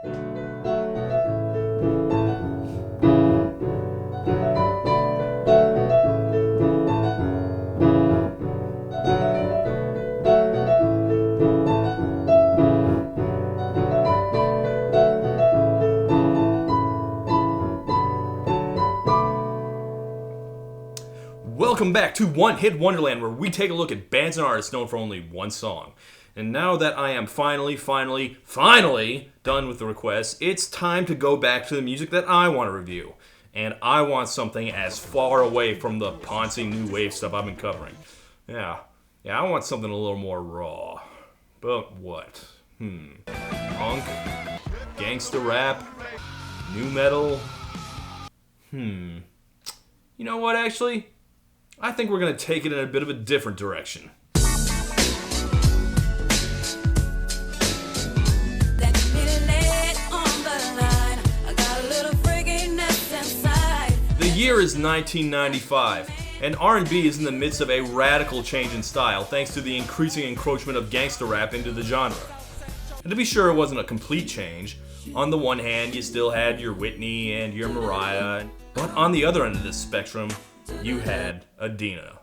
Welcome back to One Hit Wonderland, where we take a look at bands and artists known for only one song. And now that I am finally done with the requests, it's time to go back to the music that I want to review. And I want something as far away from the poncy new wave stuff I've been covering. Yeah, I want something a little more raw. But what? Punk? Gangsta rap? New metal? You know what, actually? I think we're going to take it in a bit of a different direction. The year is 1995, and R&B is in the midst of a radical change in style thanks to the increasing encroachment of gangsta rap into the genre. And to be sure, it wasn't a complete change. On the one hand, you still had your Whitney and your Mariah, but on the other end of this spectrum, you had Adina.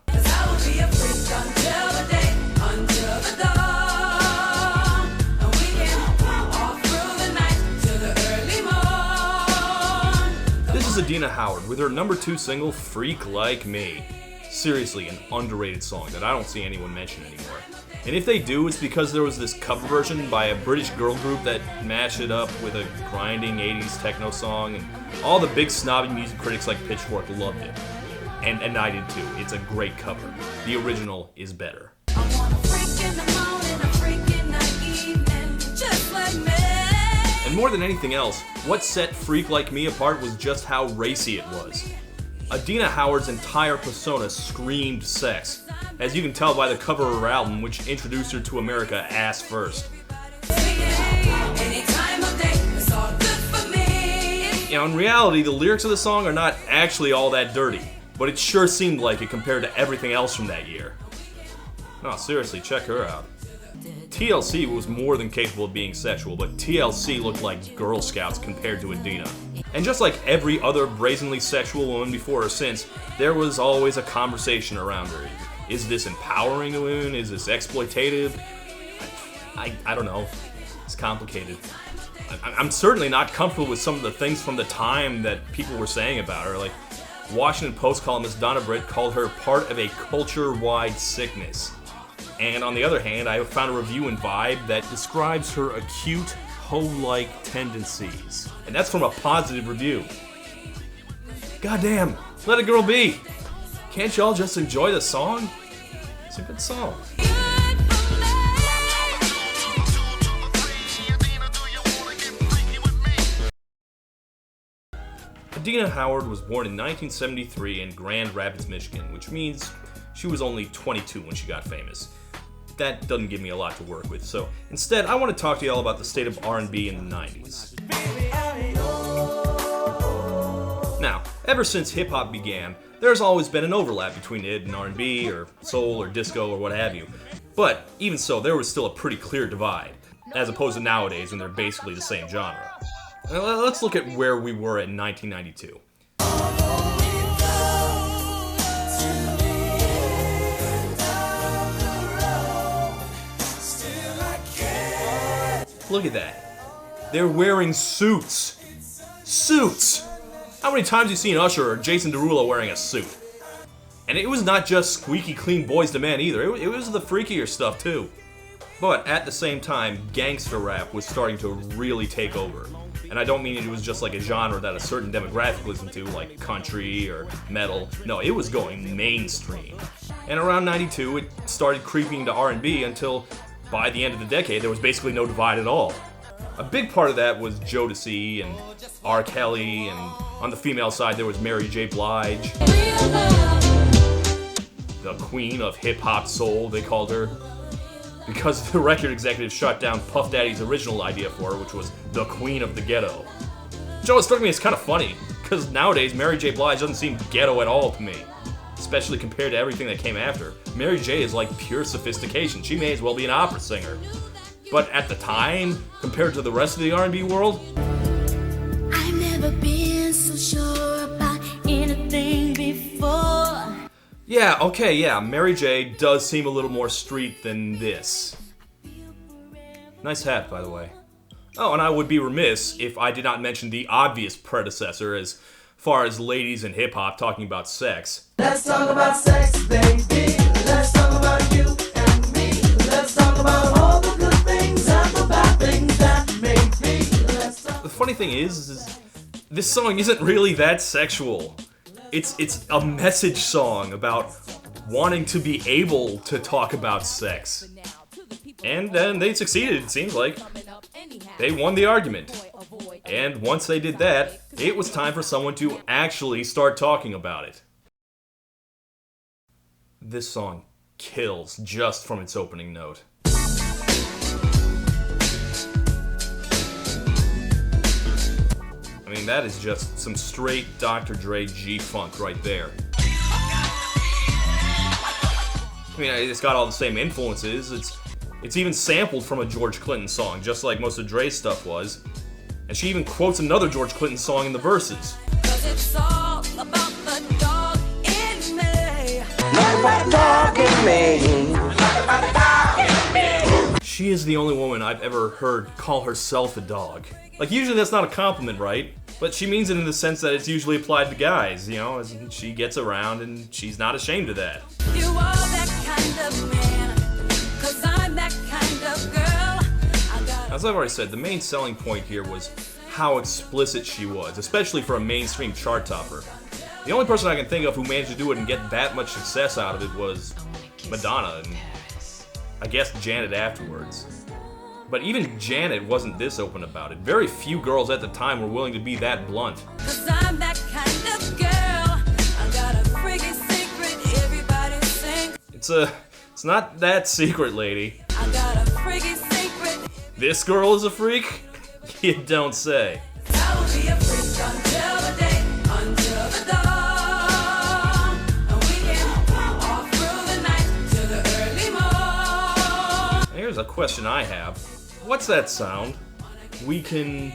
This is Adina Howard with her number 2 single, Freak Like Me. Seriously, an underrated song that I don't see anyone mention anymore. And if they do, it's because there was this cover version by a British girl group that mashed it up with a grinding 80s techno song, and all the big snobby music critics like Pitchfork loved it. And I did too. It's a great cover. The original is better. And more than anything else, what set Freak Like Me apart was just how racy it was. Adina Howard's entire persona screamed sex, as you can tell by the cover of her album, which introduced her to America ass first. In reality, the lyrics of the song are not actually all that dirty, but it sure seemed like it compared to everything else from that year. No, seriously, check her out. TLC was more than capable of being sexual, but TLC looked like Girl Scouts compared to Adina. And just like every other brazenly sexual woman before or since, there was always a conversation around her. Is this empowering a woman? Is this exploitative? I don't know. It's complicated. I'm certainly not comfortable with some of the things from the time that people were saying about her. Like, Washington Post columnist Donna Britt called her part of a culture-wide sickness. And on the other hand, I found a review in Vibe that describes her acute, hoe-like tendencies. And that's from a positive review. Goddamn, let a girl be. Can't y'all just enjoy the song? It's a good song. Adina Howard was born in 1973 in Grand Rapids, Michigan, which means she was only 22 when she got famous. That doesn't give me a lot to work with, so instead I want to talk to y'all about the state of R&B in the 90s. Now, ever since hip-hop began, there's always been an overlap between it and R&B, or soul, or disco, or what have you. But even so, there was still a pretty clear divide, as opposed to nowadays when they're basically the same genre. Let's look at where we were in 1992. Look at that. They're wearing suits. Suits! How many times have you seen Usher or Jason Derulo wearing a suit? And it was not just squeaky clean boys to men either. It was the freakier stuff too. But at the same time, gangster rap was starting to really take over. And I don't mean it was just like a genre that a certain demographic listened to, like country or metal. No, it was going mainstream. And around 92, it started creeping into R&B until by the end of the decade, there was basically no divide at all. A big part of that was Jodeci and R. Kelly, and on the female side, there was Mary J. Blige. The queen of hip-hop soul, they called her. Because the record executive shut down Puff Daddy's original idea for her, which was the queen of the ghetto. Joe, it struck me as kind of funny, because nowadays Mary J. Blige doesn't seem ghetto at all to me. Especially compared to everything that came after. Mary J. is like pure sophistication. She may as well be an opera singer. But at the time, compared to the rest of the R&B world, I've never been so sure about anything before. yeah, okay, yeah, Mary J does seem a little more street than this. Nice hat, by the way. Oh, and I would be remiss if I did not mention the obvious predecessor as far as ladies in hip-hop talking about sex. Let's talk about sex, baby. Let's talk about you and me. Let's talk about all the good things and the bad things that make me. The funny thing is this song isn't really that sexual. It's a message song about wanting to be able to talk about sex. And then they succeeded, it seems like. They won the argument. And once they did that, it was time for someone to actually start talking about it. This song kills just from its opening note. I mean, that is just some straight Dr. Dre G-Funk right there. I mean, it's got all the same influences. It's even sampled from a George Clinton song, just like most of Dre's stuff was. And she even quotes another George Clinton song in the verses. 'Cause it's all about the dog in me. She is the only woman I've ever heard call herself a dog. Like, usually that's not a compliment, right? But she means it in the sense that it's usually applied to guys, you know, as she gets around and she's not ashamed of that. You are that kind of man, 'cause I'm that kind of girl. As I've already said, the main selling point here was how explicit she was, especially for a mainstream chart topper. The only person I can think of who managed to do it and get that much success out of it was Madonna, and I guess Janet afterwards. But even Janet wasn't this open about it. Very few girls at the time were willing to be that blunt. 'Cause I'm that kind of girl. I got a freaky secret, everybody sing. It's not that secret, lady. I got a freaky secret. This girl is a freak? You don't say. I will be a freak until the day, until the dawn. And we can walk through the night to the early morn. Here's a question I have. What's that sound? We can...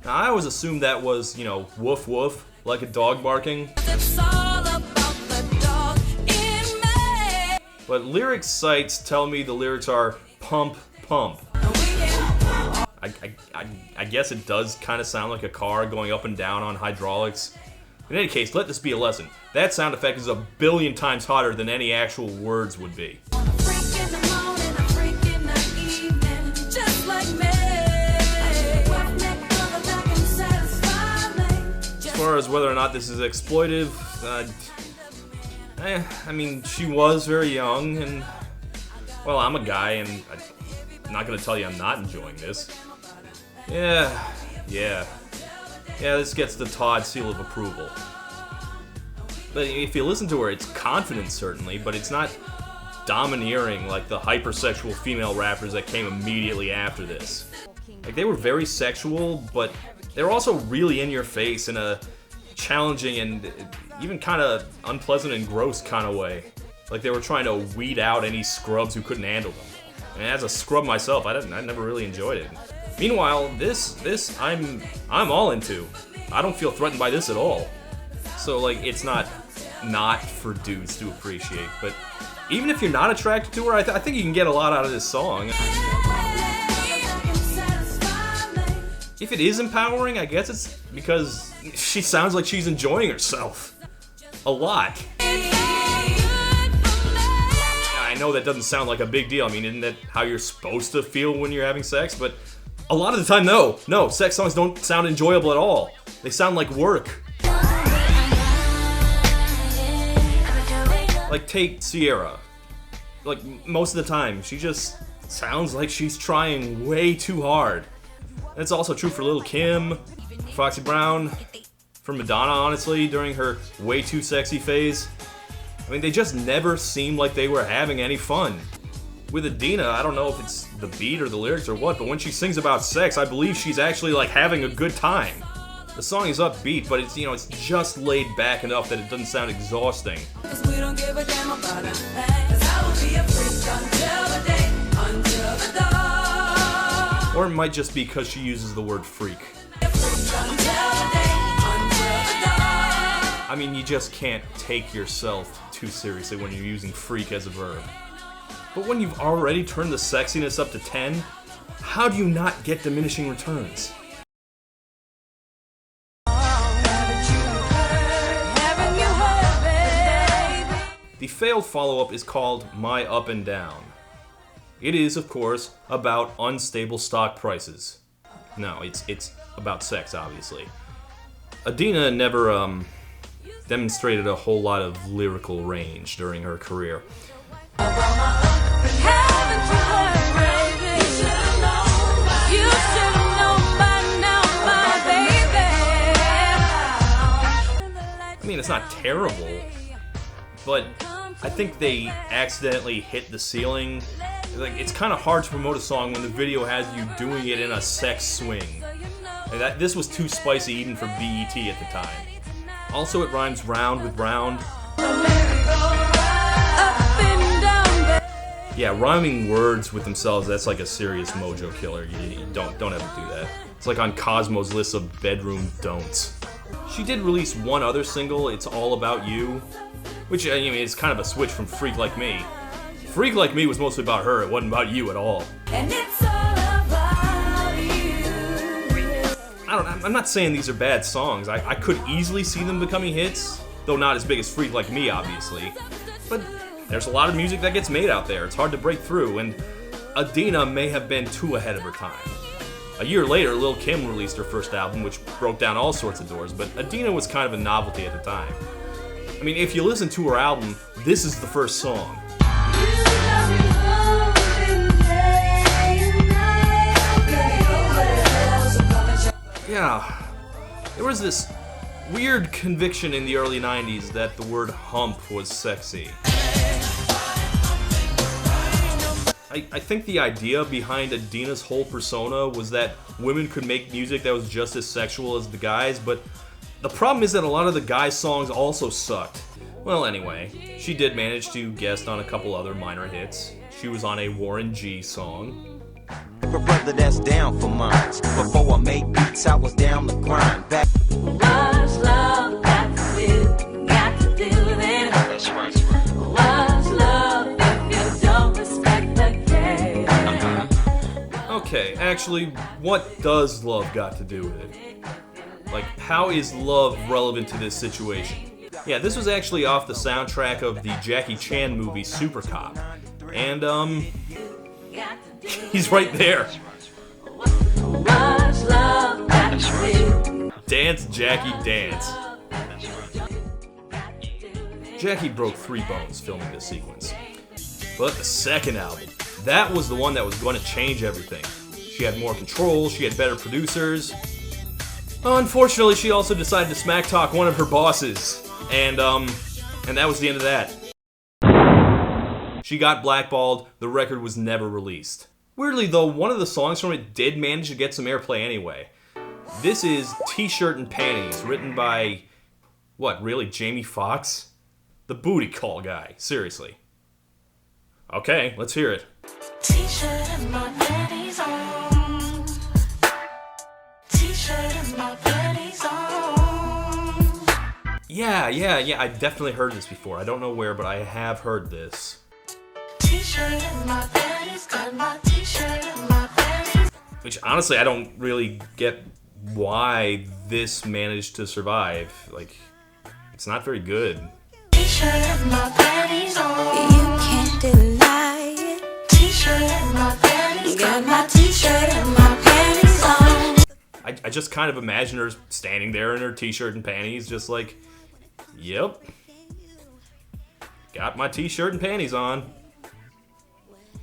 Now, I always assumed that was, you know, woof woof, like a dog barking. It's all about the dog in me. But lyric sites tell me the lyrics are pump, pump. I guess it does kind of sound like a car going up and down on hydraulics. In any case, let this be a lesson. That sound effect is 1 billion times hotter than any actual words would be. A freak in the morning, a freak in the evening, just like me. Roughneck brother that can satisfy me. As far as whether or not this is exploitive, I mean, she was very young, and, well, I'm a guy, and I'm not gonna tell you I'm not enjoying this. Yeah, this gets the Todd seal of approval. But if you listen to her, it's confident, certainly, but it's not domineering like the hypersexual female rappers that came immediately after this. Like, they were very sexual, but they were also really in your face in a challenging and even kind of unpleasant and gross kind of way. Like they were trying to weed out any scrubs who couldn't handle them. And as a scrub myself, I never really enjoyed it. Meanwhile, this I'm all into. I don't feel threatened by this at all. So like, it's not for dudes to appreciate. But even if you're not attracted to her, I think you can get a lot out of this song. If it is empowering, I guess it's because she sounds like she's enjoying herself. A lot. I know that doesn't sound like a big deal. I mean, isn't that how you're supposed to feel when you're having sex? But a lot of the time, no, sex songs don't sound enjoyable at all. They sound like work. Like, take Sierra. Like, most of the time, she just sounds like she's trying way too hard. And it's also true for Lil' Kim, Foxy Brown, for Madonna, honestly, during her way too sexy phase. I mean, they just never seemed like they were having any fun. With Adina, I don't know if it's the beat or the lyrics or what, but when she sings about sex, I believe she's actually, like, having a good time. The song is upbeat, but it's, you know, it's just laid back enough that it doesn't sound exhausting. 'Cause we don't give a damn about a thing. 'Cause I will be a freak until the day, until the Or it might just be because she uses the word freak. I mean, you just can't take yourself too seriously when you're using freak as a verb. But when you've already turned the sexiness up to 10, how do you not get diminishing returns? The failed follow-up is called My Up and Down. It is, of course, about unstable stock prices. No, it's about sex, obviously. Adina never demonstrated a whole lot of lyrical range during her career. I mean, it's not terrible, but I think they accidentally hit the ceiling. Like, it's kind of hard to promote a song when the video has you doing it in a sex swing. And this was too spicy even for BET at the time. Also, it rhymes round with round. Yeah, rhyming words with themselves, that's like a serious mojo killer. You don't ever do that. It's like on Cosmo's list of bedroom don'ts. She did release one other single, It's All About You, which, I mean, is kind of a switch from Freak Like Me. Freak Like Me was mostly about her, it wasn't about you at all. And it's all about you. I'm not saying these are bad songs. I could easily see them becoming hits, though not as big as Freak Like Me, obviously. But there's a lot of music that gets made out there. It's hard to break through, and Adina may have been too ahead of her time. A year later, Lil' Kim released her first album, which broke down all sorts of doors, but Adina was kind of a novelty at the time. I mean, if you listen to her album, this is the first song. Yeah, there was this weird conviction in the early 90s that the word hump was sexy. I think the idea behind Adina's whole persona was that women could make music that was just as sexual as the guys, but the problem is that a lot of the guys' songs also sucked. Well, anyway, she did manage to guest on a couple other minor hits. She was on a Warren G song. A brother that's down for mine. Before I made beats, I was down the grind. Back. What's love got to do? Got to do then. That's right. What's love if you don't respect the game? Okay, actually, what does love got to do with it? Like, how is love relevant to this situation? Yeah, this was actually off the soundtrack of the Jackie Chan movie Super Cop. And, he's right there. What's love got to do? Dance, Jackie, dance. Jackie broke 3 bones filming this sequence. But the second album, that was the one that was going to change everything. She had more control, she had better producers. Unfortunately, she also decided to smack talk one of her bosses. And that was the end of that. She got blackballed, the record was never released. Weirdly though, one of the songs from it did manage to get some airplay anyway. This is T-Shirt and Panties, written by, what, really, Jamie Foxx? The booty call guy, seriously. Okay, let's hear it. T-shirt and my panties on. T-shirt and my panties on. Yeah, I definitely heard this before. I don't know where, but I have heard this. T-shirt and my panties, got my T-shirt and my panties. Which, honestly, I don't really get why this managed to survive. Like, it's not very good. T-shirt and my panties on. You can't deny it. T-shirt and my panties, got my T-shirt and my panties on. I just kind of imagine her standing there in her t-shirt and panties, just like, yep. Got my t-shirt and panties on.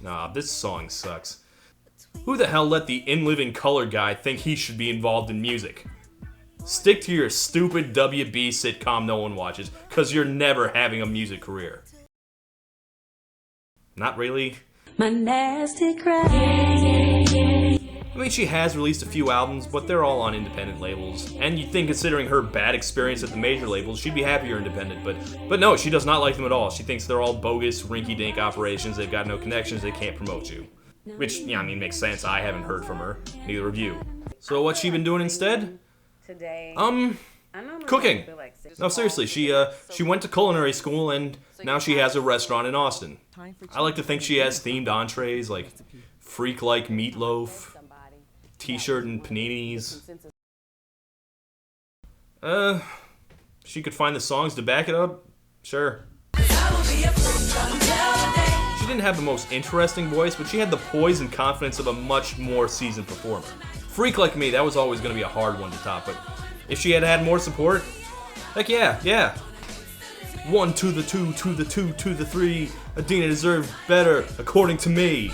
Nah, this song sucks. Who the hell let the in-living color guy think he should be involved in music? Stick to your stupid WB sitcom no one watches, cause you're never having a music career. Not really. My nasty cry. I mean, she has released a few albums, but they're all on independent labels. And you'd think, considering her bad experience at the major labels, she'd be happier independent, but no, she does not like them at all. She thinks they're all bogus, rinky-dink operations, they've got no connections, they can't promote you. Which, yeah, I mean, makes sense. I haven't heard from her. Neither of you. So what's she been doing instead? Today. Cooking. No, seriously, she went to culinary school and now she has a restaurant in Austin. I like to think she has themed entrees like freak-like meatloaf, t-shirt and paninis. She could find the songs to back it up? Sure. She didn't have the most interesting voice, but she had the poise and confidence of a much more seasoned performer. Freak Like Me, that was always going to be a hard one to top, but if she had had more support, heck yeah. 1 to the 2 to the 2 to the 3. Adina deserved better, according to me.